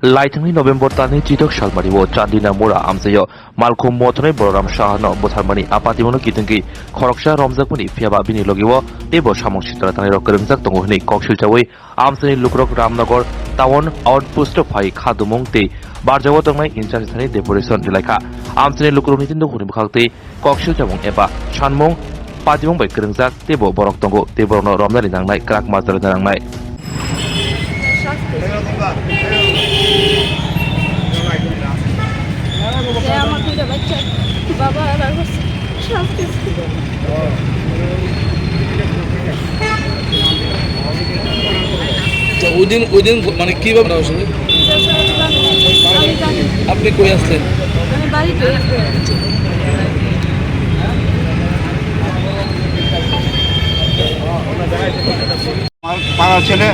लाइथांनि नभेम्बर दाननि चिटक सालमारि व चान्दिना मोरा आमसायो मालखुम मथनै बलराम शाहनो बोथारमानि आपातिमोनो कितंगि खरकसा रमजाकमनि फियाबा बिनि लगिव तेबो सामं सितरा थानाय रकरमजाक दंग हनै कक्सिलचावै आमसानि लुक्रक रामनगर टाउन आउटपोस्ट फाइ खादुमं ते बारजाव तंनाय इनचार्ज थानाय डेपुटेशन दिलाइखा आमसानि लुक्रकनि तिन दंगनि बखालते कक्सिलचावं एबा सानमं पादिमं बै करंजाक तेबो बरक दंग तेबोनो रमजानि नांनाय क्राक माजार नांनाय আমার দুইটা বাচ্চা বাবা আর হচ্ছে শাস্তি ওই দিন মানে কিভাবে আসলে আপনি কই আসলেন? আমি বাড়িতে আমার পাড়ার ছেলে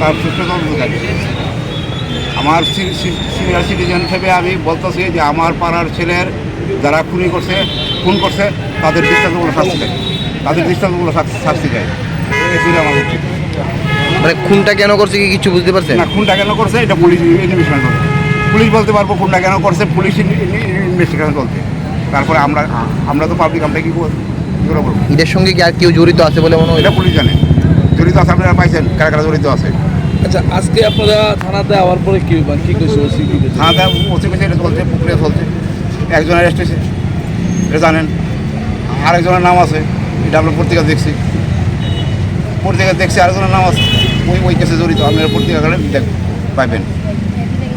তার সুস্থতা বোঝায় আমার সিনিয়র সিটিজেন হিসেবে আমি বলতেছি যে আমার পাড়ার ছেলের যারা খুন করছে তাদের দৃষ্টান্তমূলক শাস্তি দেয়, তাদের দৃষ্টান্তমূলক শাস্তি দেয়। এগুলো আমার উচিত। মানে খুনটা কেন করছে কি কিছু বুঝতে পারছেন না, খুনটা কেন করছে এটা পুলিশ ইনভেস্টিগেশন করবে। পুলিশ বলতে পারবো খুনটা কেন করছে, পুলিশ ইনভেস্টিগেশন চলছে। তারপরে আমরা তো পাবলিক, আমরা কি করবো? এদের সঙ্গে কি আর কেউ জড়িত আছে বলে মনে হয়? এটা পুলিশ জানে জড়িত আছে, আপনারা পাইছেন কারা কারা জড়িত আছে। আচ্ছা, আজকে আপনারা থানাতে আওয়ার পরে কি কইছে ওসি কি কইছে? থানাতে ওসি কইছে এটা চলছে, প্রক্রিয়া চলছে। একজন অ্যারেস্ট হয়েছে, এটা জানেন। আরেকজনের নাম আছে, এটা আমরা পত্রিকা দেখছি, আরেকজনের নাম আছে ওই কেসে জড়িত। আপনারা পত্রিকা পাইবেন।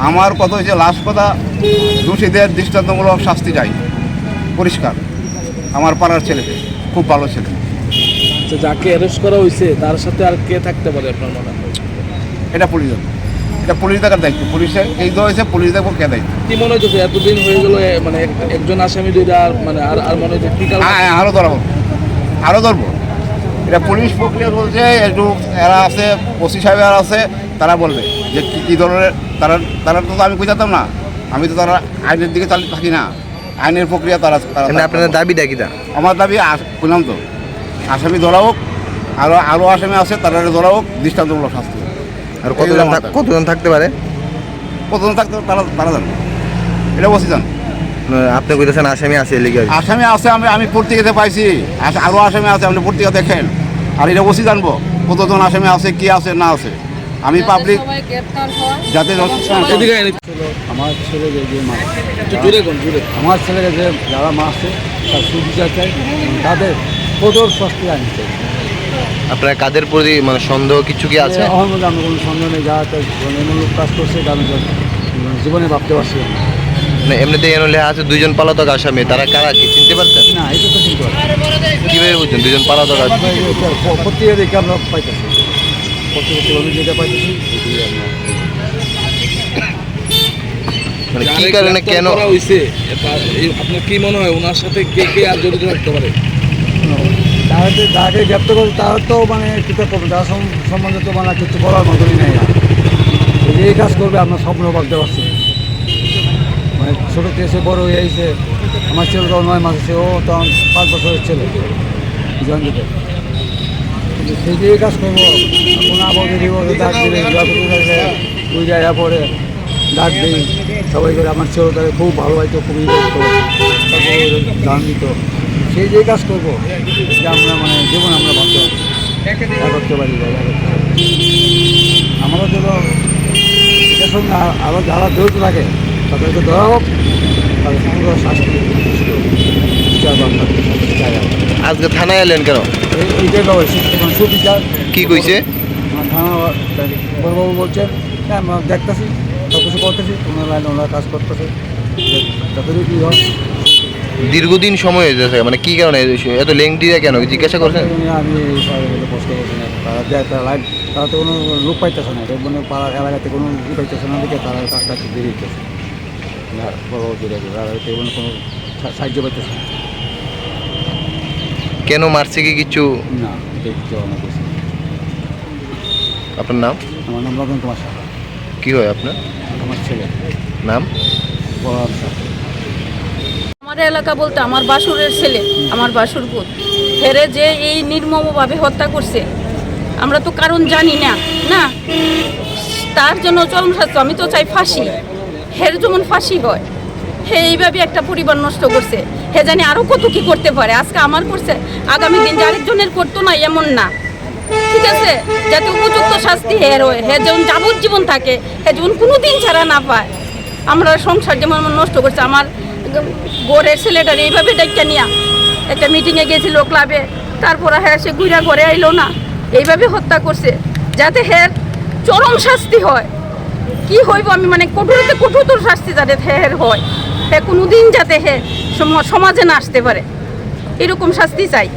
আমার কথা হচ্ছে লাস্ট কথা, দোষীদের দৃষ্টান্তমূলক শাস্তি চাই, পরিষ্কার। আমার পাড়ার ছেলেকে খুব ভালো ছেলে। আচ্ছা, যাকে অ্যারেস্ট করা হয়েছে তার সাথে আর কে থাকতে পারে আপনার মনে হয়? এটা পুলিশ জানে, এটা পুলিশ দেখার দায়িত্ব। পুলিশে এই তো হয়েছে, পুলিশ দেখবো কে দায়িত্ব। কি মনে হচ্ছে এতদিন হয়ে গেল মানে একজন আসামি দুইটা মানে আর মনে হচ্ছে কি কারণ? হ্যাঁ, আরও ধরবো। এটা পুলিশ প্রক্রিয়া বলছে, একটু এরা আছে, ওসি সাহেব এরা আছে, তারা বলবে যে কী ধরনের। তারা তো আমি বুঝাতাম না, আমি তো তারা আইনের দিকে থাকি না, আইনের প্রক্রিয়া তারা। আপনাদের দাবিটা কি? আমার দাবি বললাম তো, আসামি ধরা হোক, আরও আসামি আছে, তারা ধরা হোক, দৃষ্টান্তমূলক শাস্তি। আর কতজন থাকতে পারে? কতজন থাকতে তারা জানে, এটা ওসি জানে। আপনি কইতেছেন আসামি আছে লিগে? আসামি আছে, আমি পত্রিকাতে পাইছি, আরও আসামি আছে, আপনি পত্রিকা দেখেন। আর এটা ওসি জানবো কতজন আসামি আছে, কি আছে না আছে। আমি পাবলিক যাতে আমার ছেলেকে যে জুড়ে আমার ছেলেকে যে যারা মারছে তার সুবিধা চাই, তাদের কঠোর শাস্তি আনতে। আপনার কাদের প্রতি মানে সন্দেহ কিছু কি আছে? আমার মধ্যে আমি কোনো সন্দেহ নেই, যারা এমনলোক কাজ করছে এটা আমি জীবনে ভাবতে পারছি না। মানে এমনিতে এনে লেখা আছে দুইজন পলাতক আসামি, তারা কারা কি চিনতে পারছেন? না, এটা তো চিন্তা কিভাবে বুঝছেন দুইজন পলাতক আসামি? পত্রিকা দেখে আমরা পাইতেছি, পত্রিকা যেটা পাইতেছি মানে কি কারণে কেন হয়েছে আপনার কি মনে হয় ওনার সাথে কে কে আর জড়িত থাকতে পারে? তাকে গ্রেপ্তার করছে, তারা তো মানে কীটা করবে, তার সম্বন্ধে তো মানে কিছু বলার মতনই নেই। এই কাজ করবে আপনার স্বপ্ন ভাবতে পারছি। মানে ছোটো থেকে সে বড় হয়ে এসে, আমার ছেলে তো 9 মাস, সে ও তখন 5 বছরের ছেলে জন্মতে। কিন্তু সেই যে কাজ করবো, কোনো আবহাওয়া দিব, ডাক দিলে ওই জায়গা পরে ডাক দিই সবাই করে। আমার ছেলে তাকে খুব ভালোবাসতো, খুবই করতো, তারপর দান দিত। সেই যে কাজ করবো যে আমরা মানে জীবন আমরা ভাবতে করতে পারি। আমারও যেন এটার সঙ্গে আরও যারা জড়িত থাকে তাদেরকে ধরা হোক, তাদের পুরো শাস্তি আজকে থানায় এলেন কেন? এইটাই বাবা সুবিচার। কি কইছে? থানা বড়বাবু বলছেন হ্যাঁ আমরা দেখতেছি, সব কিছু করতেছি, ওনার লাইনে ওনারা কাজ করতেছে, যতটুকু কী হয়। দীর্ঘদিন সময় হয়ে যাচ্ছে, মানে কি কারণে এত লেংটি কেন জিজ্ঞাসা করছেন? আমি প্রশ্ন করছি না, তারা তো কোনো লোক পাইতেছে না, মানে পাড়ার এলাকাতে কোনো লোক পাইতেছে না, দিকে তারা কাজটা বেরিয়েছে বড়বাবু তারা কোনো সাহায্য পাইতেছে না। কেন মারছে কি কিছু? না, দেখতে অনেক কিছু। আপনার নাম? আমার নাম রতন কুমার সাহা। কি হয় আপনার? আমার ছেলে নাম? বড় সাহা। আমাদের এলাকা বলতে আমার বাসুরের ছেলে, আমার বাসুর পুত ফেরে যে এই নির্মমভাবে হত্যা করছে, আমরা তো কারণ জানি না। তার জন্য চরম শাস্তি। আমি তো চাই ফাঁসি, হের যেমন ফাঁসি হয়। হে এইভাবে একটা পরিবার নষ্ট করছে, হে জানি আরও কত কি করতে পারে। আজকে আমার করছে, আগামী দিন যে আরেকজনের করতো না এমন না, ঠিক আছে? যাতে উপযুক্ত শাস্তি হের হয়, হে যেমন যাবজ্জীবন থাকে, হে যেমন কোনো দিন ছাড়া না পায়। আমরা সংসার যেমন নষ্ট করছে, আমার গোরের ছেলেটার এইভাবে ডাক্তার নিয়ে একটা মিটিংয়ে গেছিল ক্লাবে, তারপরে হ্যাঁ সে ঘুরা ঘরে আইলো না, এইভাবে হত্যা করছে। যাতে হের চরম শাস্তি হয়। কি হইব আমি মানে কঠোরতে কঠোরতর শাস্তি যাতে হের হয়, হে কোনো দিন যাতে হে সমাজে না আসতে পারে, এরকম শাস্তি চাই।